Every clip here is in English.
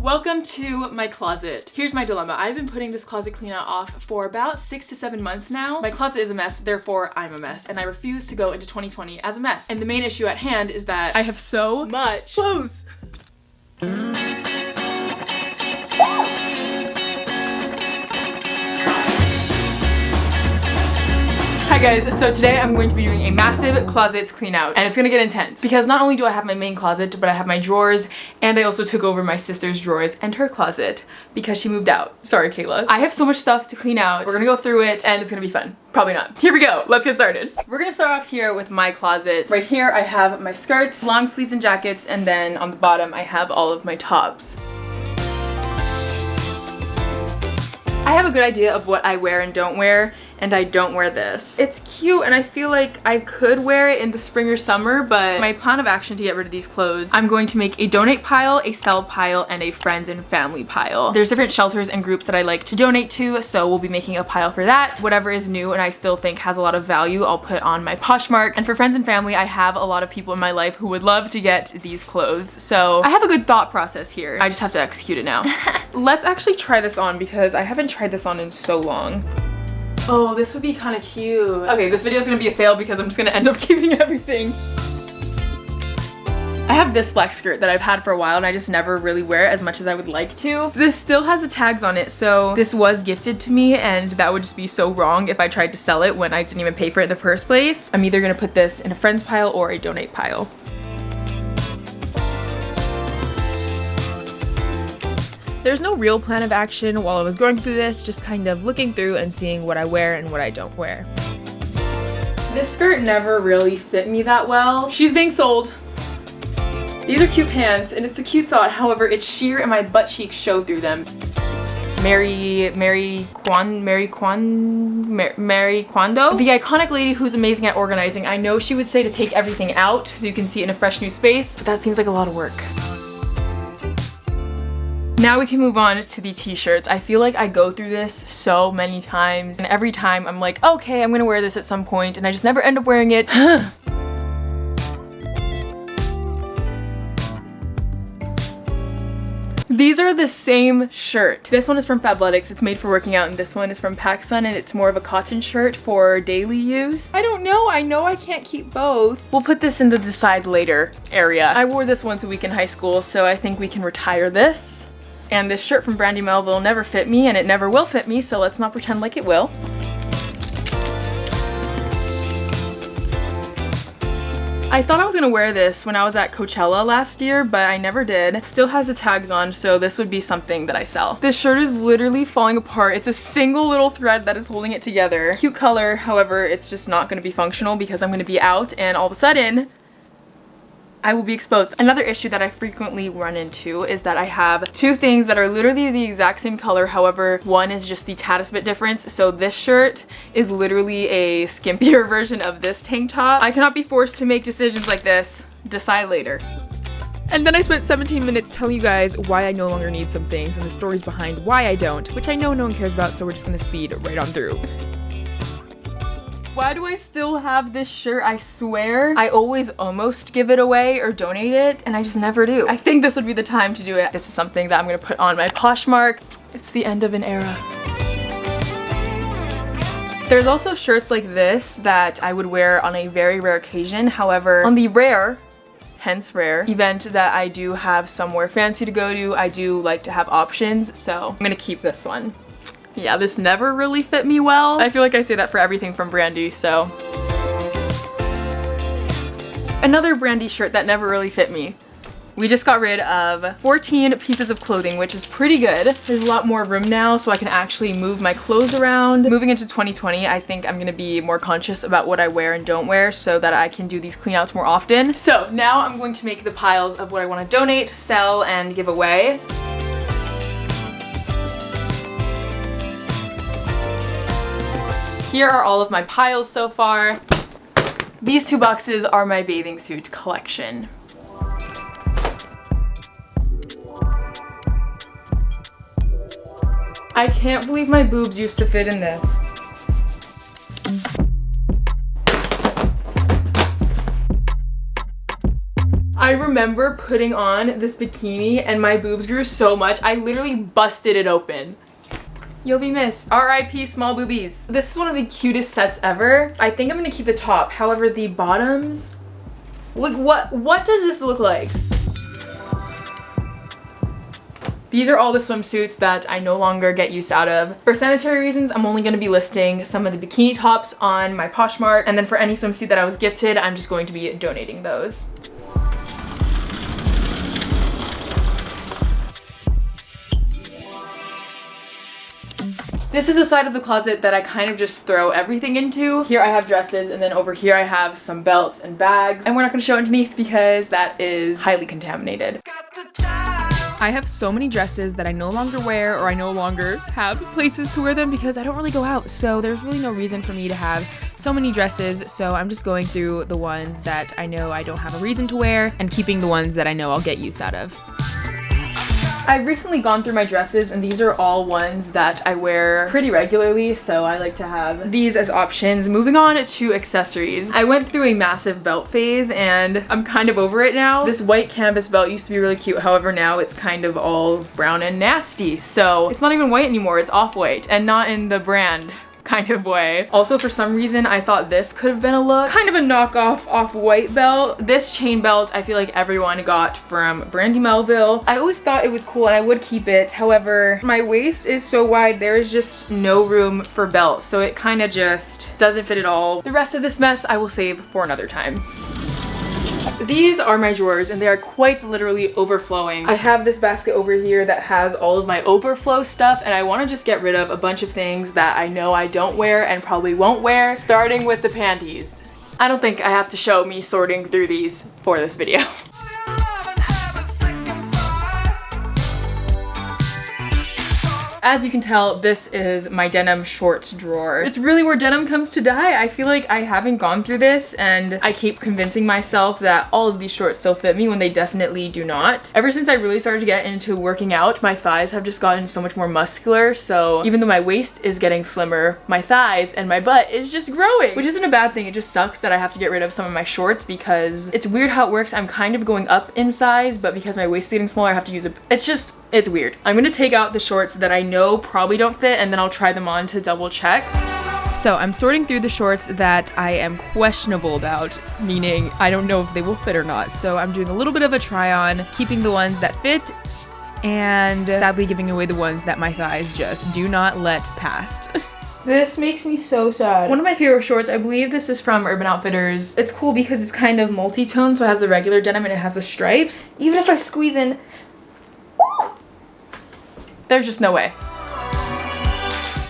Welcome to my closet. Here's my dilemma. I've been putting this closet clean out off for about 6 to 7 months now. My closet is a mess, therefore I'm a mess, and I refuse to go into 2020 as a mess. And the main issue at hand is that I have so much clothes. Hi guys, so today I'm going to be doing a massive closets clean out, and it's gonna get intense because not only do I have my main closet, but I have my drawers, and I also took over my sister's drawers and her closet because she moved out. Sorry, Kayla. I have so much stuff to clean out. We're gonna go through it and it's gonna be fun. Probably not. Here we go. Let's get started. We're gonna start off here with my closet. Right here I have my skirts, long sleeves and jackets, and then on the bottom I have all of my tops. I have a good idea of what I wear and don't wear, and I don't wear this. It's cute and I feel like I could wear it in the spring or summer, but my plan of action to get rid of these clothes, I'm going to make a donate pile, a sell pile, and a friends and family pile. There's different shelters and groups that I like to donate to, so we'll be making a pile for that. Whatever is new and I still think has a lot of value, I'll put on my Poshmark. And for friends and family, I have a lot of people in my life who would love to get these clothes. So I have a good thought process here. I just have to execute it now. Let's actually try this on because I haven't tried this on in so long. Oh, this would be kind of cute. Okay, this video is gonna be a fail because I'm just gonna end up keeping everything. I have this black skirt that I've had for a while and I just never really wear it as much as I would like to. This still has the tags on it, so this was gifted to me and that would just be so wrong if I tried to sell it when I didn't even pay for it in the first place. I'm either gonna put this in a friends pile or a donate pile. There's no real plan of action while I was going through this, just kind of looking through and seeing what I wear and what I don't wear. This skirt never really fit me that well. She's being sold. These are cute pants and it's a cute thought, however it's sheer and my butt cheeks show through them. Mary Kondo? The iconic lady who's amazing at organizing. I know she would say to take everything out so you can see it in a fresh new space, but that seems like a lot of work. Now we can move on to the t-shirts. I feel like I go through this so many times and every time I'm like, okay, I'm gonna wear this at some point and I just never end up wearing it. These are the same shirt. This one is from Fabletics, it's made for working out, and this one is from PacSun and it's more of a cotton shirt for daily use. I don't know, I know I can't keep both. We'll put this in the decide later area. I wore this once a week in high school, so I think we can retire this. And this shirt from Brandy Melville never fit me and it never will fit me, so let's not pretend like it will. I thought I was gonna wear this when I was at Coachella last year, but I never did. Still has the tags on, so this would be something that I sell. This shirt is literally falling apart. It's a single little thread that is holding it together. Cute color, however, it's just not gonna be functional because I'm gonna be out and all of a sudden, I will be exposed. Another issue that I frequently run into is that I have two things that are literally the exact same color, however, one is just the tattest bit difference. So this shirt is literally a skimpier version of this tank top. I cannot be forced to make decisions like this. Decide later. And then I spent 17 minutes telling you guys why I no longer need some things and the stories behind why I don't, which I know no one cares about, so we're just gonna speed right on through. Why do I still have this shirt? I swear I always almost give it away or donate it and I just never do. I think this would be the time to do it. This is something that I'm gonna put on my Poshmark. It's the end of an era. There's also shirts like this that I would wear on a very rare occasion. However, on the rare, hence rare, event that I do have somewhere fancy to go to, I do like to have options, so I'm gonna keep this one. Yeah, this never really fit me well. I feel like I say that for everything from Brandy, so. Another Brandy shirt that never really fit me. We just got rid of 14 pieces of clothing, which is pretty good. There's a lot more room now, so I can actually move my clothes around. Moving into 2020, I think I'm gonna be more conscious about what I wear and don't wear so that I can do these clean outs more often. So now I'm going to make the piles of what I wanna donate, sell, and give away. Here are all of my piles so far. These two boxes are my bathing suit collection. I can't believe my boobs used to fit in this. I remember remember putting on this bikini and my boobs grew so much, I literally busted it open. You'll be missed. R.I.P. small boobies. This is one of the cutest sets ever. I think I'm gonna keep the top. However, the bottoms, like what does this look like? These are all the swimsuits that I no longer get use out of. For sanitary reasons, I'm only gonna be listing some of the bikini tops on my Poshmark, and then for any swimsuit that I was gifted, I'm just going to be donating those. This is a side of the closet that I kind of just throw everything into. Here I have dresses, and then over here I have some belts and bags. And we're not gonna show underneath because that is highly contaminated. I have so many dresses that I no longer wear, or I no longer have places to wear them because I don't really go out. So there's really no reason for me to have so many dresses. So I'm just going through the ones that I know I don't have a reason to wear and keeping the ones that I know I'll get use out of. I've recently gone through my dresses, and these are all ones that I wear pretty regularly, so I like to have these as options. Moving on to accessories. I went through a massive belt phase, and I'm kind of over it now. This white canvas belt used to be really cute, however now it's kind of all brown and nasty. So it's not even white anymore, it's off-white, and not in the brand kind of way. Also, for some reason, I thought this could have been a look. Kind of a knockoff off-white belt. This chain belt, I feel like everyone got from Brandy Melville. I always thought it was cool and I would keep it. However, my waist is so wide, there is just no room for belts. So it kind of just doesn't fit at all. The rest of this mess I will save for another time. These are my drawers, and they are quite literally overflowing. I have this basket over here that has all of my overflow stuff, and I want to just get rid of a bunch of things that I know I don't wear and probably won't wear, starting with the panties. I don't think I have to show me sorting through these for this video. As you can tell, this is my denim shorts drawer. It's really where denim comes to die. I feel like I haven't gone through this, and I keep convincing myself that all of these shorts still fit me when they definitely do not. Ever since I really started to get into working out, my thighs have just gotten so much more muscular, so even though my waist is getting slimmer, my thighs and my butt is just growing, which isn't a bad thing. It just sucks that I have to get rid of some of my shorts because it's weird how it works. I'm kind of going up in size, but because my waist is getting smaller, I have to use it's weird. I'm gonna take out the shorts that I know probably don't fit, and then I'll try them on to double check. So I'm sorting through the shorts that I am questionable about, meaning I don't know if they will fit or not. So I'm doing a little bit of a try on, keeping the ones that fit, and sadly giving away the ones that my thighs just do not let past. This makes me so sad. One of my favorite shorts, I believe this is from Urban Outfitters. It's cool because it's kind of multi-tone, so it has the regular denim and it has the stripes. Even if I squeeze in, ooh, there's just no way.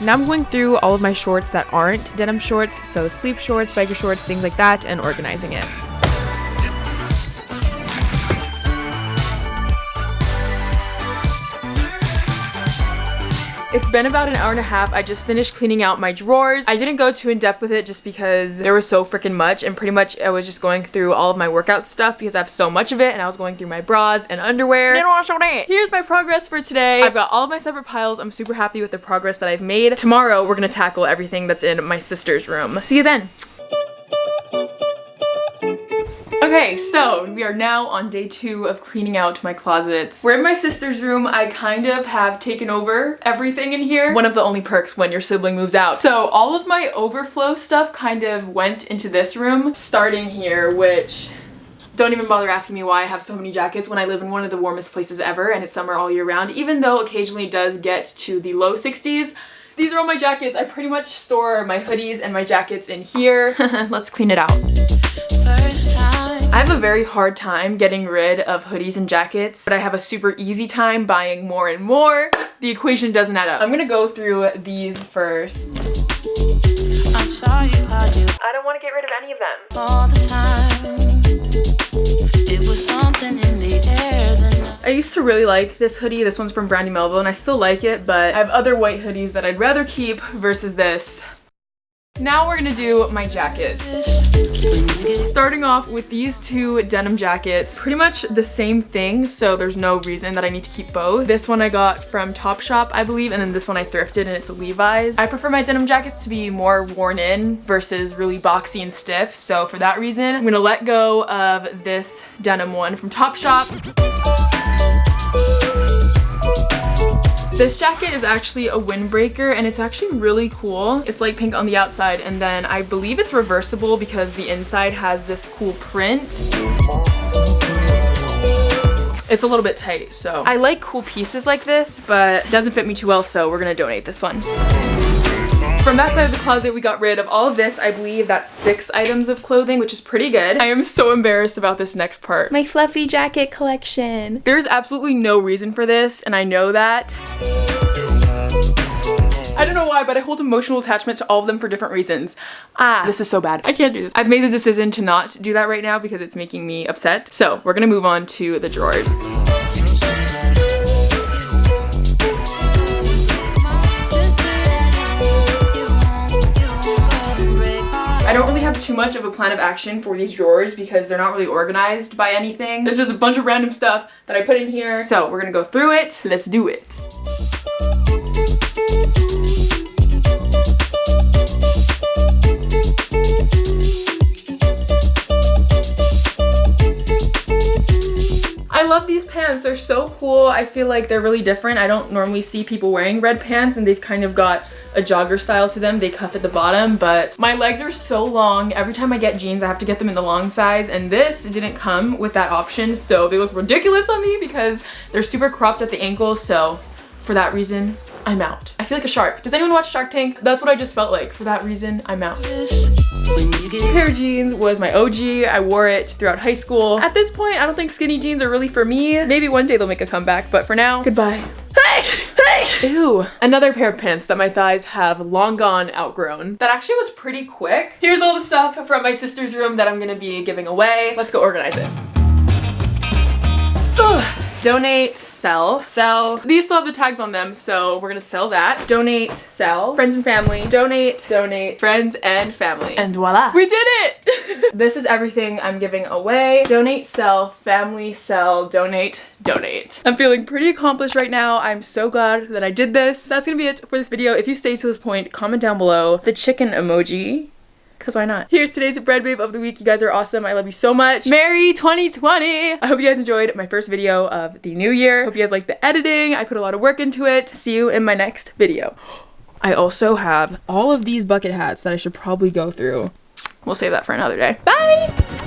Now I'm going through all of my shorts that aren't denim shorts, so sleep shorts, biker shorts, things like that, and organizing it. It's been about an hour and a half. I just finished cleaning out my drawers. I didn't go too in depth with it just because there was so freaking much, and pretty much I was just going through all of my workout stuff because I have so much of it, and I was going through my bras and underwear. Here's my progress for today. I've got all of my separate piles. I'm super happy with the progress that I've made. Tomorrow, we're gonna tackle everything that's in my sister's room. See you then. Okay, so we are now on day 2 of cleaning out my closets. We're in my sister's room. I kind of have taken over everything in here. One of the only perks when your sibling moves out. So all of my overflow stuff kind of went into this room, starting here, which don't even bother asking me why I have so many jackets when I live in one of the warmest places ever and it's summer all year round, even though occasionally it does get to the low 60s. These are all my jackets. I pretty much store my hoodies and my jackets in here. Let's clean it out. I have a very hard time getting rid of hoodies and jackets, but I have a super easy time buying more and more. The equation doesn't add up. I'm gonna go through these first. I don't want to get rid of any of them. All the time. It was something in the air that I used to really like this hoodie. This one's from Brandy Melville, and I still like it, but I have other white hoodies that I'd rather keep versus this. now we're gonna do my jackets. Starting off with these two denim jackets, pretty much the same thing, so there's no reason that I need to keep both. This one I got from Topshop, I believe, and then this one I thrifted and it's a Levi's. I prefer my denim jackets to be more worn in versus really boxy and stiff, so for that reason, I'm gonna let go of this denim one from Topshop. This jacket is actually a windbreaker and it's actually really cool. It's like pink on the outside and then I believe it's reversible because the inside has this cool print. It's a little bit tight, so I like cool pieces like this, but it doesn't fit me too well, so we're gonna donate this one. From that side of the closet, we got rid of all of this. I believe that's 6 items of clothing, which is pretty good. I am so embarrassed about this next part. My fluffy jacket collection. There's absolutely no reason for this, and I know that. I don't know why, but I hold emotional attachment to all of them for different reasons. This is so bad. I can't do this. I've made the decision to not do that right now because it's making me upset. So we're gonna move on to the drawers. I don't really have too much of a plan of action for these drawers because they're not really organized by anything. There's just a bunch of random stuff that I put in here. So we're gonna go through it. Let's do it. I love these pants. They're so cool. I feel like they're really different. I don't normally see people wearing red pants and they've kind of got a jogger style to them. They cuff at the bottom, but my legs are so long. Every time I get jeans, I have to get them in the long size, and this didn't come with that option, so they look ridiculous on me because they're super cropped at the ankle, so for that reason, I'm out. I feel like a shark. Does anyone watch Shark Tank? That's what I just felt like. For that reason, I'm out. A pair of jeans was my OG. I wore it throughout high school. At this point, I don't think skinny jeans are really for me. Maybe one day they'll make a comeback, but for now, goodbye. Ew. Another pair of pants that my thighs have long gone outgrown. That actually was pretty quick. Here's all the stuff from my sister's room that I'm gonna be giving away. Let's go organize it. Ugh. Donate, sell, sell. These still have the tags on them, so we're gonna sell that. Donate, sell, friends and family. Donate, donate, friends and family. And voila, we did it! This is everything I'm giving away. Donate, sell, family, sell, donate, donate. I'm feeling pretty accomplished right now. I'm so glad that I did this. That's gonna be it for this video. If you stayed to this point, comment down below the chicken emoji. Because why not? Here's today's bread babe of the week. You guys are awesome. I love you so much. Merry 2020! I hope you guys enjoyed my first video of the new year. Hope you guys like the editing. I put a lot of work into it. See you in my next video. I also have all of these bucket hats that I should probably go through. We'll save that for another day. Bye!